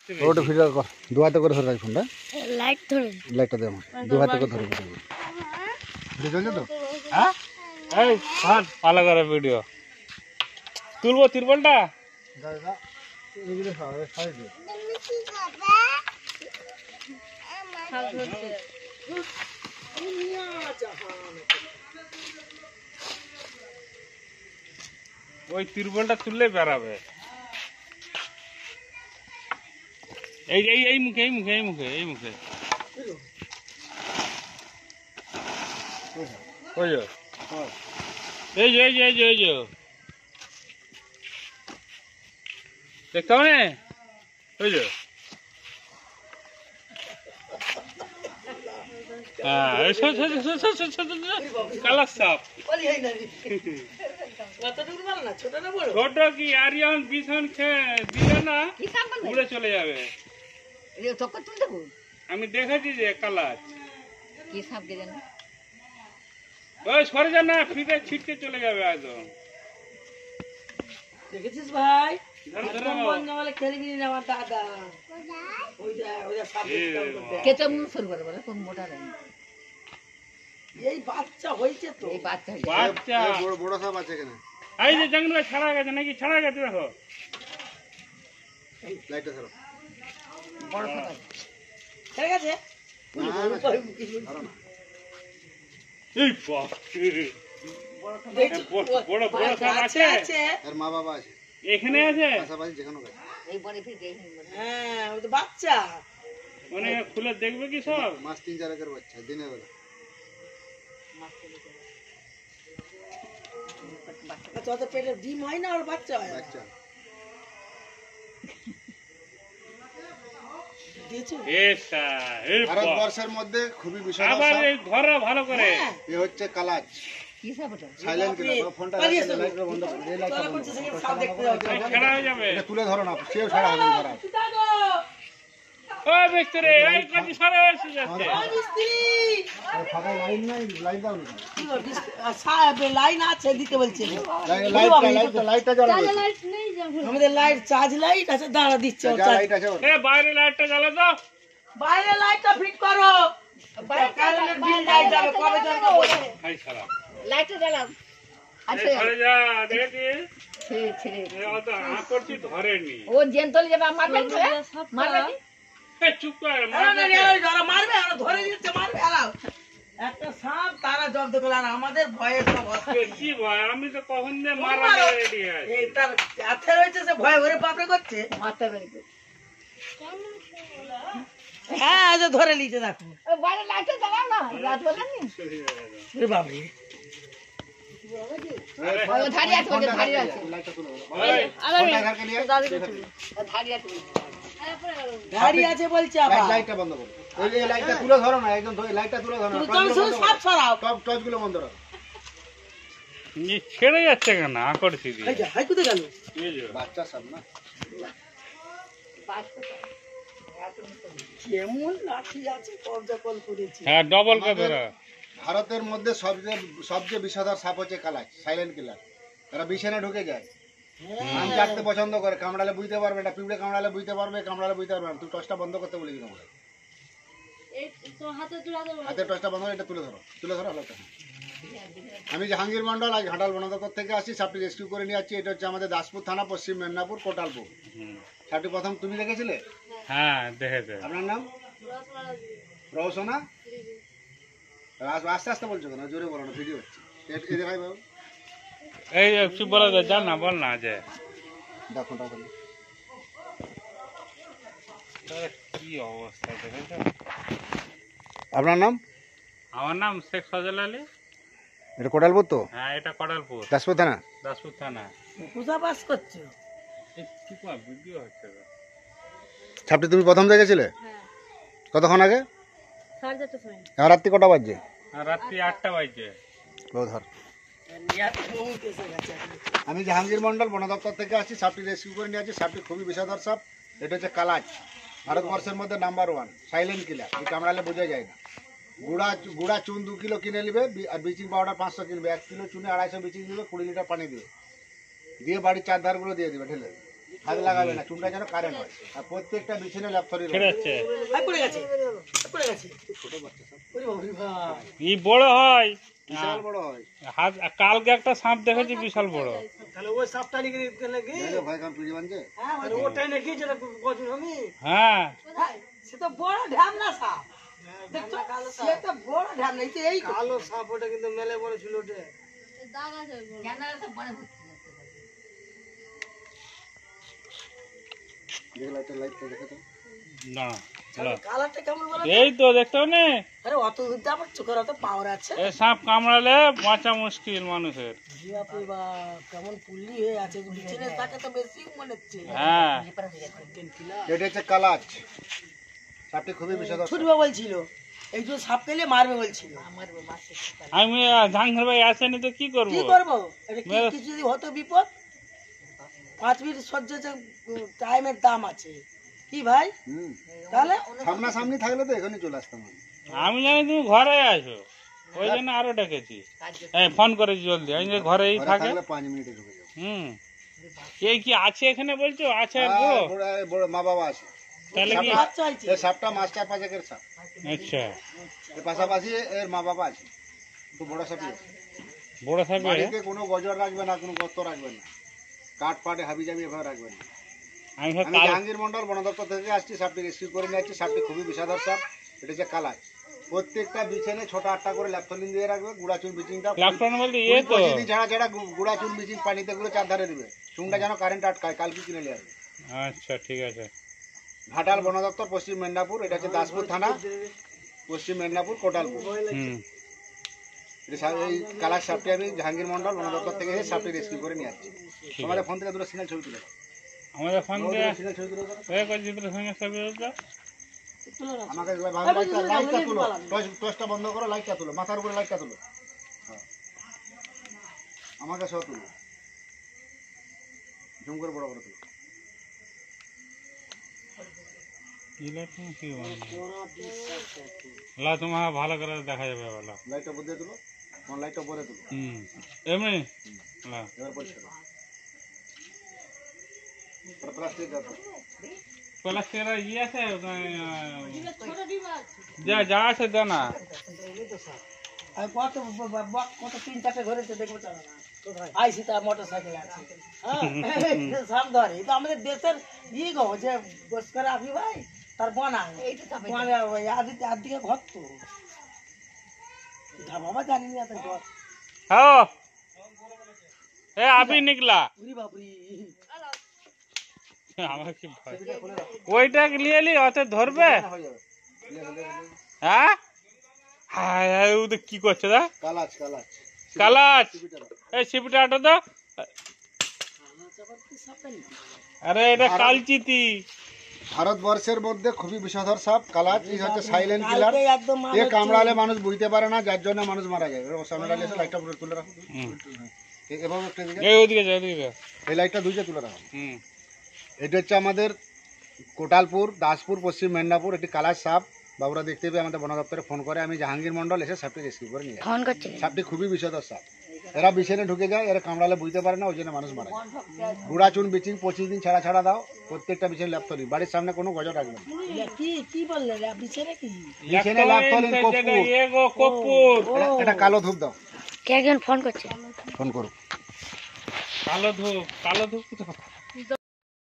ওটা ভিডিও কর দু হাতে করে ধরে রাখ ফোনটা লাইট ধরে লাইটটা দে আমার দু হাতে করে ধরে ভিডিও চলছে তো হ্যাঁ এই ভালো করে ভিডিও তুলবো তিরপলটা ওই তিরপলটা তুললে বেড়াবে এই এই এই মুখে এই মুখে এই মুখে এই মুখে ওই যে এই যে এই যে এই যে এই যে দেখতে হবে ওই যে কালার সাপ ছোট কি আরিয়ান বিছান খেয়ে দিলে না উড়ে চলে যাবে আমি দেখেছি যে কালার কি সাপ কে জানো ওই সরে যা না ফিতে ছিটকে চলে যাবে একদম দেখেছিস ভাই এই বাচ্চা হয়েছে তো বাচ্চা বড় সাপ আছে এখানে এই যে জঙ্গলে ছাড়া গেছে নাকি ছাড়া গেছে দেখো লাইটটা ধরো বড় সাপ ঠিক আছে এই বাপ বড় বড় সাপ আছে আর মা বাবা আছে এখানে আছে পাশাপাশি যেখানে হ্যাঁ ওই তো বাচ্চা মানে খুলে দেখবে কি সব মাস 3-4 এর বাচ্চা দিনের বেলা যত পেটে ডিম হয় না ওর বাচ্চা হয় বাচ্চা দিয়েছো এসা এই বাপ ভারতবর্ষের মধ্যে খুবই বিষয় আবার এই ধরো ভালো করে এ হচ্ছে কালাজ কি সাপ ওটা সাইলেন্ট কিলার ফোনটা লাইট বন্ধ করে এই লাইটটা বন্ধ করো। সাপ দেখতে যাও ছেড়া হয়ে যাবে এটা তুলে ধরো না সেও ছাড়া হবে না ধরা ও মিস্ত্রি এই কাজ সরে এসে যাচ্ছে মিস্ত্রি ফাঁকা লাইন নাই লাইন দাও না কি গো সাহেব লাইন আছে দিতে বলছে লাইটটা জ্বালাও লাইট নেই যাবো আমাদের লাইট চার্জ লাইট আছে দাঁড়া দিচ্ছে ও লাইট আছে এ বাইরে লাইটটা জ্বালা দাও বাইরে লাইটটা ফিট করো কারেন্টের বিল লাইট যাবে কবে জ্বলবে বলো হাই খারাপ লাইটটা জ্বালাও আচ্ছা সরে যা দেখেছিস ছেড়ে ছেড়ে অত হাঁ করছি ধরেনি ও জেন্তল যাবে মারবেন মারবেন চুপ কর মারবে আর ধরে দিচ্ছে মারবে আলাও একটা সাপ তারা জব্দ করলো আর আমাদের ভয়ে সব কি ভয় আমি তো কখন দিয়ে মারা রেডি হয় এই তার হাতে রয়েছে সে ভয় ভরে বাপরে করছে মারতে পারি হ্যাঁ যে ধরে নিচে দেখো বাইরে লাইটটা জ্বালাও না রাত বেলা নি রে বাবরে ওই ধারি আছে ওই ধারি আছে লাইটটা তুলে ওই, ঘর কে নিয়ে ধারি আছে গাড়ি আছে বলছে আবার লাইটটা বন্ধ করো ওই যে লাইটটা তুলে ধরো না একদম লাইটটা তুলে ধরো না তুমি শুধু সাপ ছড়াও টপ টর্চ গুলো বন্ধ করো ই ছেড়ে যাচ্ছে কেন আকর্ষি দিয়ে এই যে হাই কোথায় গেল এই যে, বাচ্চা সব না কেমন লাঠি আছে কবজা কল করেছি হ্যাঁ ডবল কে ধরা ভারতের মধ্যে সবচেয়ে বিষাদার সাপ হচ্ছে কালাজ সাইলেন্ট কিলার তারা বিছানে ঢুকে যায় আম চাটতে পছন্দ করে কামড়ালে বুঝতে পারবে এটা পিঁপড়ে কামড়ালে বুঝতে পারবে কামড়ালে বুঝতে পারবে না তুই টর্চটা বন্ধ করতে বলে দিলাম হাতের টর্চটা বন্ধ করে এটা তুলে ধরো আলোটা আমি জাহাঙ্গীর মন্ডল আজ ঘাটাল বনদপ্তর থেকে আসছি সাপটি রেস্কিউ করে নিয়ে যাচ্ছি এটা হচ্ছে আমাদের দাসপুর থানা পশ্চিম মেদিনীপুর কোটালপুর সাপটি প্রথম তুমি দেখেছিলে হ্যাঁ দেখেছে আপনার নাম রওশনা আস্তে আস্তে বলছো কেন জোরে বলো না ভিডিও হচ্ছে এদের ভাই বাবু এই একটু বলে দে জান না বল না যে দেখো দেখো কি অবস্থা দেখেছো আপনার নাম আমার নাম শেখ সজল আলী এটা কোটালপুর তো হ্যাঁ এটা কডালপুর দাসপুর থানা দাসপুর থানা পূজা পাস করছো এই কি কোয়া ভিডিও হচ্ছে তো। সাপটি তুমি প্রথম দেখেছিলে কতক্ষণ আগে 4:30 সময় এখন রাত্রি কটা বাজছে আর রাত্রি 8টা বাজছে ধর আমি জাহাঙ্গীর মন্ডল বন দপ্তর থেকে আসছি সাপটি রেস্কিউ করে নিয়ে আসছি সাপটি খুবই বিষাদর সাপ এটা হচ্ছে কালাজ ভারতবর্ষের মধ্যে নাম্বার 1 সাইলেন্ট কিলার এই কামড়ালে বোঝা যায় না গুড়া চুন 2 কিলো কিনে নেবে আর ব্লিচিং পাউডার 500 কিনবে 1 কিলো চুনে 250 ব্লিচিং দিবে 20 লিটার পানি দিবে দিয়ে বাড়ির চার ধারগুলো দিয়ে দিবে ঢেলে হাত লাগাবে না, চুনটা যেন কারেন্ট হয়। আর প্রত্যেকটা বিছানে ল্যাপথরি ছেড়ে যাচ্ছে পড়ে গেছে পড়ে গেছে ওরে বাবা রে ভাই ই বড় হয় বিশাল বড় হয়। হাত কালকে একটা সাপ দেখেছি বিশাল বড়। তাহলে ওই সাপটা নাকি নাকি দেখো ভাই কাম পিড়ি বানছে। হ্যাঁ ওটাই নাকি যেটা কজন আমি হ্যাঁ সে তো বড় ঢ্যামনা সাপ দেখছো সে তো বড় ঢ্যামনা এই কালো সাপ ওটা কিন্তু মেলে বড় ছিল ওটা দেখো লাইটটা দেখো তো। না কালারটা কেমন বলো এই তো দেখতে না আরে অত দূরতে আমার চোখের অত পাওয়ার আছে এই সাপ কামড়ালে বাঁচা মুশকিল মানুষের। বাপরে বাপ কেমন পুল্লি হয়ে আছে বিছানে তাকে তো বেশি মনে হচ্ছে হ্যাঁ এটা হচ্ছে কালাচ, সাপটি খুবই বিষাদর। ছুটবে বলছিল এই যে সাপ পেলে মারবে বলছিল আমি ঝাঙ্গর ভাই আসেনি তো কি করবো? কি করবো এটা কিছু যদি হতো বিপদ 5 মিনিট সহ্য টাইমের দাম আছে কি ভাই হুম, তাহলে সামনাসামনি থাকলে তো এখানে চলে আসতাম আমি। আমি জানি তুমি ঘরে আছো, ওই জন্য আরো ডেকেছি। হ্যাঁ ফোন করেছি জলদি, আমি যে ঘরেই ঘরে থাকে। থাকলে 5 মিনিটে ঢুকে যাবো। হুম এই কি আছে এখানে বলছো? আছে আর হ্যাঁ, বড়? বড় বড় মা বাবা আছে। তাহলে কি? বাচ্চা হয়েছে এই সাপটা মাস্টার পাজেকের সাপ। আচ্ছা এর পাশাপাশি এর মা বাবা আছে। তো বড় সাপই আছে। বড় থাকবে। বাড়িতে কোনো গজর রাখবে না, কোনো গর্ত রাখবে না, কাঠ ফাটে হাবি জাবি এভাবে রাখবে না। আমি আমি জাহাঙ্গীর মন্ডল বন দপ্তর থেকে আসছি, সাপটি রেস্কিউ করে নিয়ে আসছি। সাপটি খুবই বিষাদর সাপ, এটা হচ্ছে কালাচ। প্রত্যেকটা বিছানে ছোট 8টা করে ল্যাপথলিন দিয়ে রাখবে, গুড়া চুন বিচিংটা ল্যাপটপ বলতে এ তো প্রতিদিন ছাড়া ছাড়া গুড়া চুন বিচিং পানিতে গুলো চারধারে দিবে। চুনটা যেন কারেন্ট আটকায়, কালকে কিনে নিয়ে আসবে। আচ্ছা ঠিক আছে। ঘাটাল বন দপ্তর, পশ্চিম মেদিনীপুর। এটা হচ্ছে দাসপুর থানা, পশ্চিম মেদিনীপুর, কোটালপুর। হুম এই কালাচ সাপটি আমি জাহাঙ্গীর মন্ডল বন দপ্তর থেকে এসে সাপটি রেস্কিউ করে নিয়ে আসছি। তোমাদের ফোন থেকে দুটো সিগন্যাল ছবি তুলে দাও। আমাদের ফোন দিয়ে সিগন্যাল ছবি তুলে দাও। চিত্র সঙ্গে ছবি তুলতে। আমাকে লাইটটা তুলো, টর্চটা বন্ধ করো, লাইটটা তুলো, মাথার উপরে লাইটটা তুলো। হ্যাঁ। আমাকে সহ তুলো, জুম করে বড় করে তুলো। তোমার ভালো করে দেখা যাবে বলো। লাইটটা বদলে তুলো, তোমার লাইটটা পরে তুলো। হুম এমনি এবার পরিষ্কার করো। প্লাস্টিক দাও তো। প্লাস্টিকের ইয়ে আছে যা যা আছে দে না। আর কত কত 3-4টে ঘরেছে দেখবো চালা না আইসি তার মোটর সাইকেল আছে হ্যাঁ সাপ ধরে এটা আমাদের দেশের ই গো যে বস করে আপনি ভাই তার বনা মানে ওই আদিকে ঘর তো বাবা জানি না তার ঘর हाँ ए अभी निकला উরি বাপরি আমাকে ভয় ওইটা নিয়ে লি অত ধরবে হয়ে যাবে। হ্যাঁ হায় হায় ওদের কি করছে দা কালাচ কালাচ কালাচ এই সিপিটা আটো দাও আরে এটা কালচিতি ভারতবর্ষের মধ্যে খুবই বিষধর সাপ কালাচ। এই হচ্ছে সাইলেন্ট কিলার। কালকে একদম এ কামড়ালে মানুষ বুঝতে পারে না, যার জন্য মানুষ মারা যায়। এবার সামনে ডালে এসে লাইটটা পুরো তুলে রাখো। এভাবে একটা দিকে এই ওদিকে যাও ওদিকে যাও এই লাইটটা দুইটা তুলে রাখো। হুম এটা হচ্ছে আমাদের কোটালপুর, দাসপুর, পশ্চিম মেদিনীপুর। একটি কালাচ সাপ বাবুরা দেখতে পেয়ে আমাদের বন দপ্তরে ফোন করে। আমি জাহাঙ্গীর মন্ডল এসে সাপটি রেস্কিউ করে নিয়ে আসি। সাপটি খুবই বিষধর সাপ। এরা বিছানে ঢুকে যায়, এরা কামড়ালে বুঝতে পারে না, ওই জন্য মানুষ মারা যায়। গুড়া চুন বিচিং 25 দিন ছাড়া ছাড়া দাও। প্রত্যেকটা বিছানে ল্যাপথলিন, বাড়ির সামনে কোনো গজর রাখবে না। কি কি বললে বিছানে কি বিছানে ল্যাপথলিন, কর্পূর। এগো কপুর এটা কালো ধূপ দাও। কে একজন ফোন করছে? ফোন করো। কালো ধূপ কোথায়